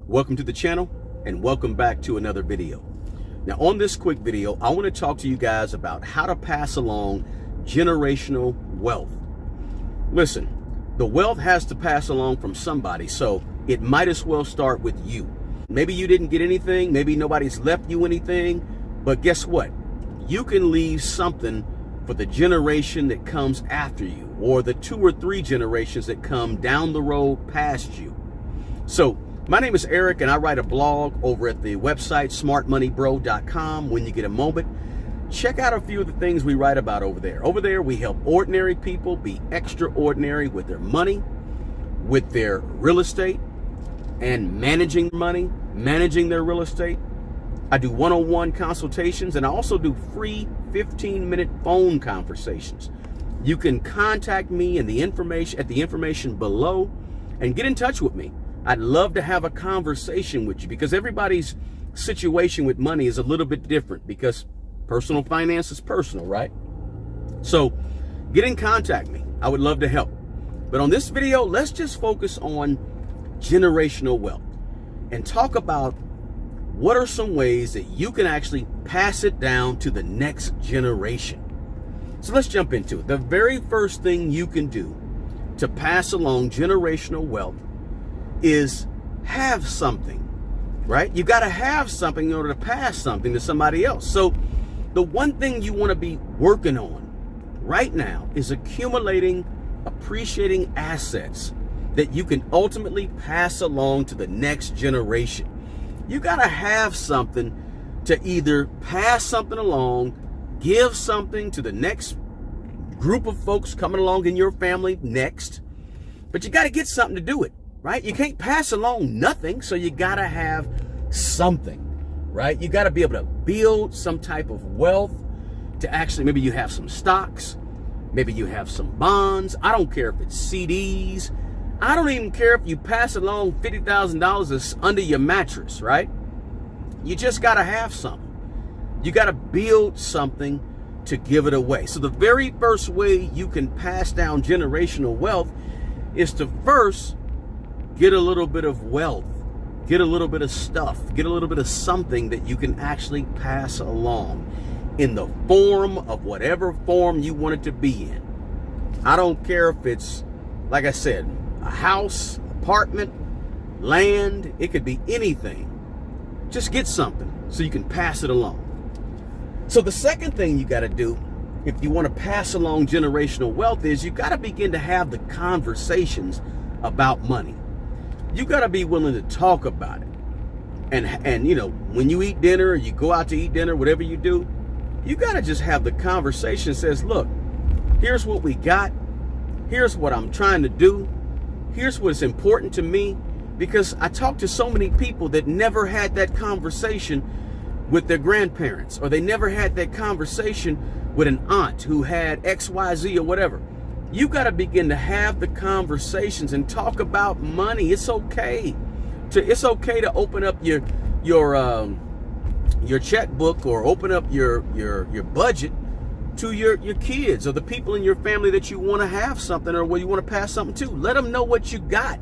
Welcome to the channel and welcome back to another video. Now on this quick video, I want to talk to you guys about how to pass along generational wealth. Listen, the wealth has to pass along from somebody, so it might as well start with you. Maybe you didn't get anything, maybe nobody's left you anything, but guess what? You can leave something for the generation that comes after you, or the 2 or 3 generations that come down the road past you. So my name is Eric and I write a blog over at the website smartmoneybro.com. When you get a moment, check out a few of the things we write about over there. Over there we help ordinary people be extraordinary with their money, with their real estate, and managing money, managing their real estate. I do one-on-one consultations, and I also do free 15-minute phone conversations. You can contact me at the information below and get in touch with me. I'd love to have a conversation with you because everybody's situation with money is a little bit different because personal finance is personal, right? So get in contact with me. I would love to help. But on this video, let's just focus on generational wealth and talk about what are some ways that you can actually pass it down to the next generation. So let's jump into it. The very first thing you can do to pass along generational wealth is have something, right? You got to have something in order to pass something to somebody else. So the one thing you want to be working on right now is accumulating, appreciating assets that you can ultimately pass along to the next generation. You got to have something to either pass something along, give something to the next group of folks coming along in your family next, but you got to get something to do it. Right? You can't pass along nothing, so you gotta have something, right? You gotta be able to build some type of wealth to actually, maybe you have some stocks, maybe you have some bonds. I don't care if it's CDs. I don't even care if you pass along $50,000 that's under your mattress, right? You just gotta have something. You gotta build something to give it away. So the very first way you can pass down generational wealth is to first get a little bit of wealth, get a little bit of stuff, get a little bit of something that you can actually pass along in the form of whatever form you want it to be in. I don't care if it's, like I said, a house, apartment, land, it could be anything. Just get something so you can pass it along. So the second thing you got to do if you want to pass along generational wealth is you got to begin to have the conversations about money. You got to be willing to talk about it. And you know, when you eat dinner, or you go out to eat dinner, whatever you do, you got to just have the conversation that says, look, here's what we got. Here's what I'm trying to do. Here's what's important to me. Because I talk to so many people that never had that conversation with their grandparents, or they never had that conversation with an aunt who had XYZ or whatever. You got to begin to have the conversations and talk about money. It's okay to open up your checkbook or open up your budget to your kids or the people in your family that you want to have something or where you want to pass something to. Let them know what you got.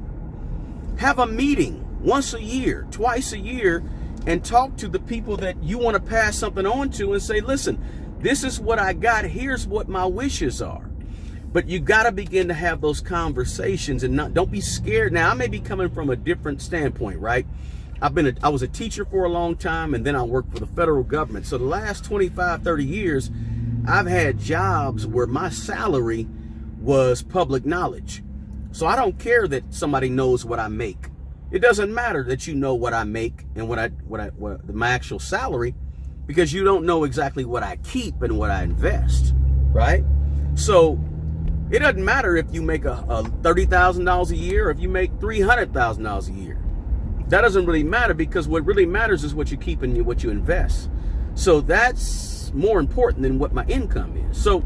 Have a meeting once a year, twice a year, and talk to the people that you want to pass something on to and say, listen, this is what I got. Here's what my wishes are. But you got to begin to have those conversations and don't be scared. Now, I may be coming from a different standpoint, right? I was a teacher for a long time, and then I worked for the federal government. So the last 25, 30 years, I've had jobs where my salary was public knowledge. So I don't care that somebody knows what I make. It doesn't matter that you know what I make and my actual salary, because you don't know exactly what I keep and what I invest, right? So it doesn't matter if you make a $30,000 a year or if you make $300,000 a year. That doesn't really matter, because what really matters is what you keep and what you invest. So that's more important than what my income is. So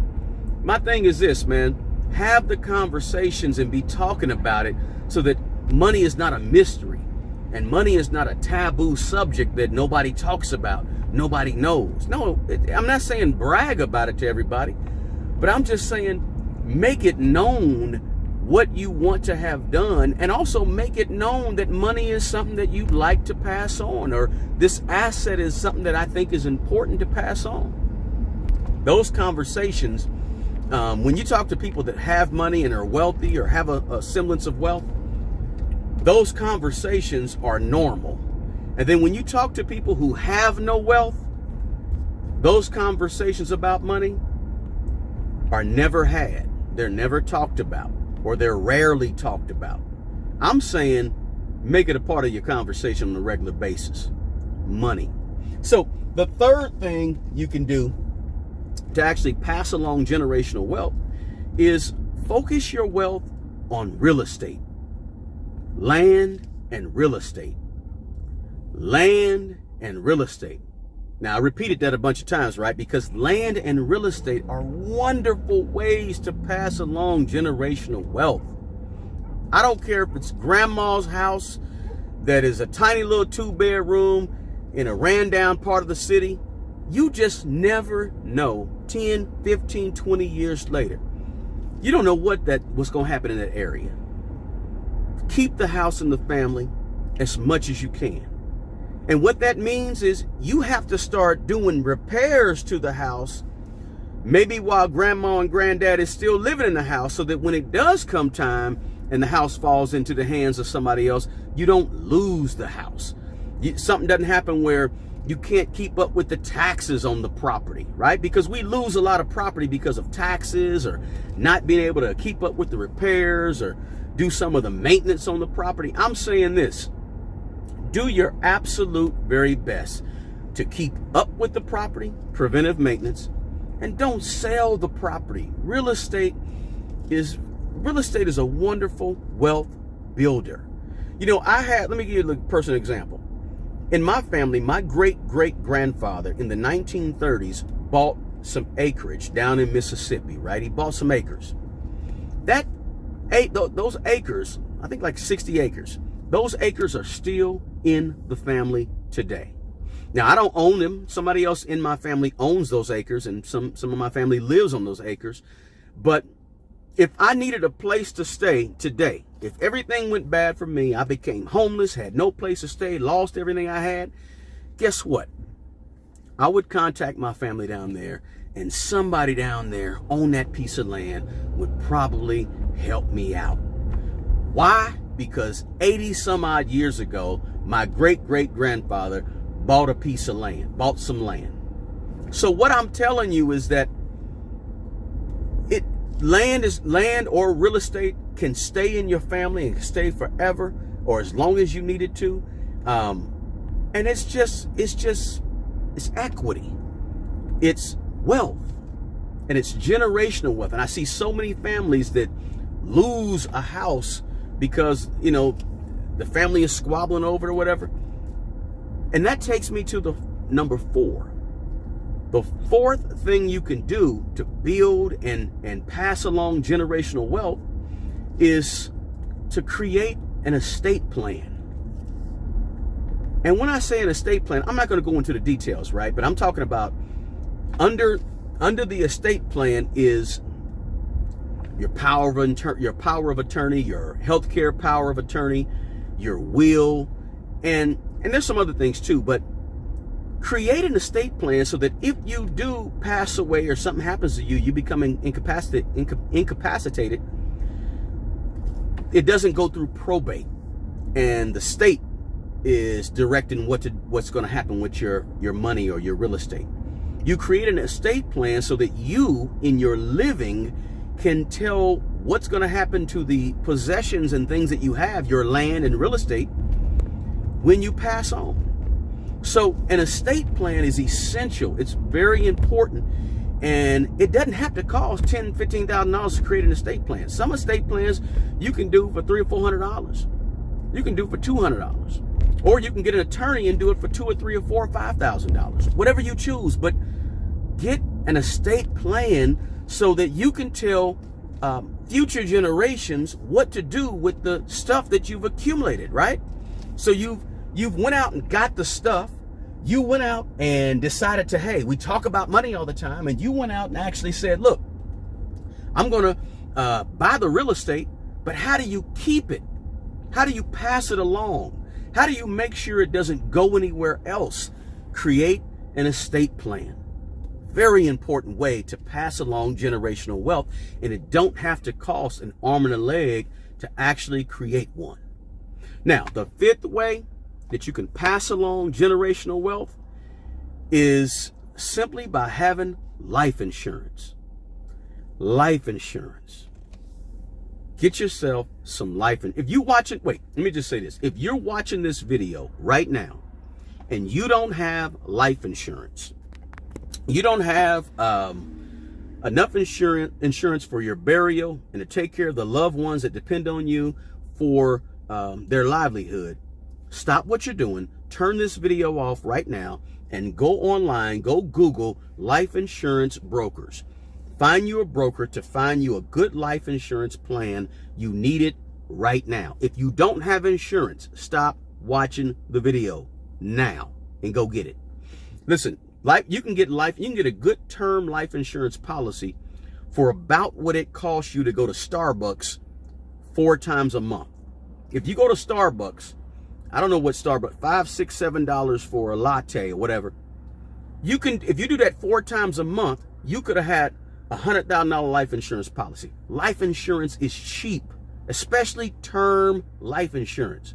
my thing is this, man, have the conversations and be talking about it so that money is not a mystery and money is not a taboo subject that nobody talks about, nobody knows. No, I'm not saying brag about it to everybody, but I'm just saying make it known what you want to have done, and also make it known that money is something that you'd like to pass on, or this asset is something that I think is important to pass on. Those conversations, when you talk to people that have money and are wealthy or have a semblance of wealth, those conversations are normal. And then when you talk to people who have no wealth, those conversations about money are never had. They're never talked about, or they're rarely talked about. I'm saying make it a part of your conversation on a regular basis. Money. So the third thing you can do to actually pass along generational wealth is focus your wealth on real estate. Land and real estate. Land and real estate. Now, I repeated that a bunch of times, right? Because land and real estate are wonderful ways to pass along generational wealth. I don't care if it's grandma's house that is a tiny little 2-bedroom in a ran down part of the city. You just never know 10, 15, 20 years later. You don't know what's going to happen in that area. Keep the house in the family as much as you can. And what that means is you have to start doing repairs to the house, maybe while grandma and granddad is still living in the house, so that when it does come time and the house falls into the hands of somebody else, you don't lose the house. Something doesn't happen where you can't keep up with the taxes on the property, right? Because we lose a lot of property because of taxes, or not being able to keep up with the repairs or do some of the maintenance on the property. I'm saying this. Do your absolute very best to keep up with the property, preventive maintenance, and don't sell the property. Real estate is a wonderful wealth builder. You know, let me give you a personal example. In my family, my great-great-grandfather in the 1930s bought some acreage down in Mississippi, right? He bought some acres. Those acres, I think like 60 acres, those acres are still in the family today. Now, I don't own them. Somebody else in my family owns those acres, and some of my family lives on those acres. But if I needed a place to stay today, if everything went bad for me, I became homeless, had no place to stay, lost everything I had, guess what? I would contact my family down there, and somebody down there on that piece of land would probably help me out. Why? Because 80 some odd years ago, my great-great-grandfather bought a piece of land, bought some land. So what I'm telling you is that land or real estate can stay in your family and stay forever, or as long as you need it to. And it's equity. It's wealth, and it's generational wealth. And I see so many families that lose a house because, you know, the family is squabbling over it or whatever. And that takes me to the number 4. The fourth thing you can do to build and pass along generational wealth is to create an estate plan. And when I say an estate plan, I'm not going to go into the details, right? But I'm talking about under the estate plan is your power of attorney, your healthcare power of attorney, your will, and there's some other things too. But create an estate plan so that if you do pass away or something happens to you, you become incapacitated. It doesn't go through probate, and the state is directing what's going to happen with your money or your real estate. You create an estate plan so that you, in your living, can tell what's going to happen to the possessions and things that you have, your land and real estate, when you pass on. So an estate plan is essential. It's very important, and it doesn't have to cost $10,000, $15,000 to create an estate plan. Some estate plans you can do for $300 or $400. You can do for $200, or you can get an attorney and do it for $2,000 or $3,000 or $4,000 or $5,000, whatever you choose. But get an estate plan so that you can tell future generations what to do with the stuff that you've accumulated, right? So you've went out and got the stuff. You went out and decided to, hey, we talk about money all the time, and you went out and actually said, look, I'm going to buy the real estate But how do you keep it? How do you pass it along? How do you make sure it doesn't go anywhere else? Create an estate plan. Very important way to pass along generational wealth, and it don't have to cost an arm and a leg to actually create one. Now, the fifth way that you can pass along generational wealth is simply by having life insurance. Life insurance. Get yourself some life insurance. If you watching, wait, let me just say this. If you're watching this video right now and you don't have life insurance, you don't have enough insurance for your burial and to take care of the loved ones that depend on you for their livelihood, stop what you're doing, turn this video off right now, and go online, go Google life insurance brokers. Find you a broker to find you a good life insurance plan. You need it right now. If you don't have insurance, stop watching the video now and go get it. Listen, you can get a good term life insurance policy for about what it costs you to go to Starbucks 4 times a month. If you go to Starbucks, I don't know what Starbucks, $5, $6, $7 for a latte or whatever. You can, if you do that 4 times a month, you could have had a $100,000 life insurance policy. Life insurance is cheap, especially term life insurance.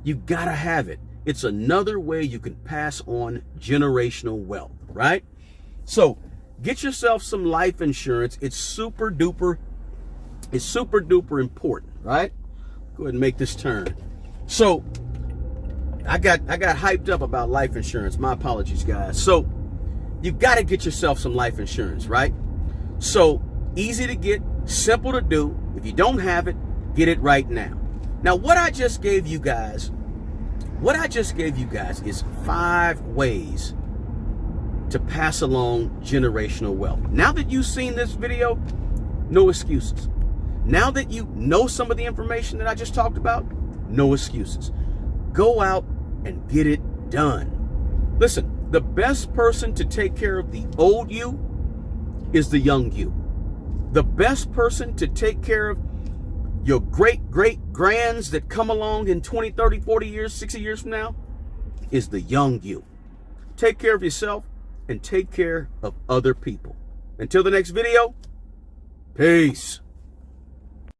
You gotta have it. It's another way you can pass on generational wealth, right? So get yourself some life insurance. It's super duper important, right? Go ahead and make this turn. So I got hyped up about life insurance. My apologies, guys. So you've got to get yourself some life insurance, right? So easy to get, simple to do. If you don't have it, get it right now. Now, what I just gave you guys is 5 ways to pass along generational wealth. Now that you've seen this video, no excuses. Now that you know some of the information that I just talked about, no excuses. Go out and get it done. Listen, the best person to take care of the old you is the young you. The best person to take care of your great-great-grands that come along in 20, 30, 40 years, 60 years from now is the young you. Take care of yourself and take care of other people. Until the next video, peace.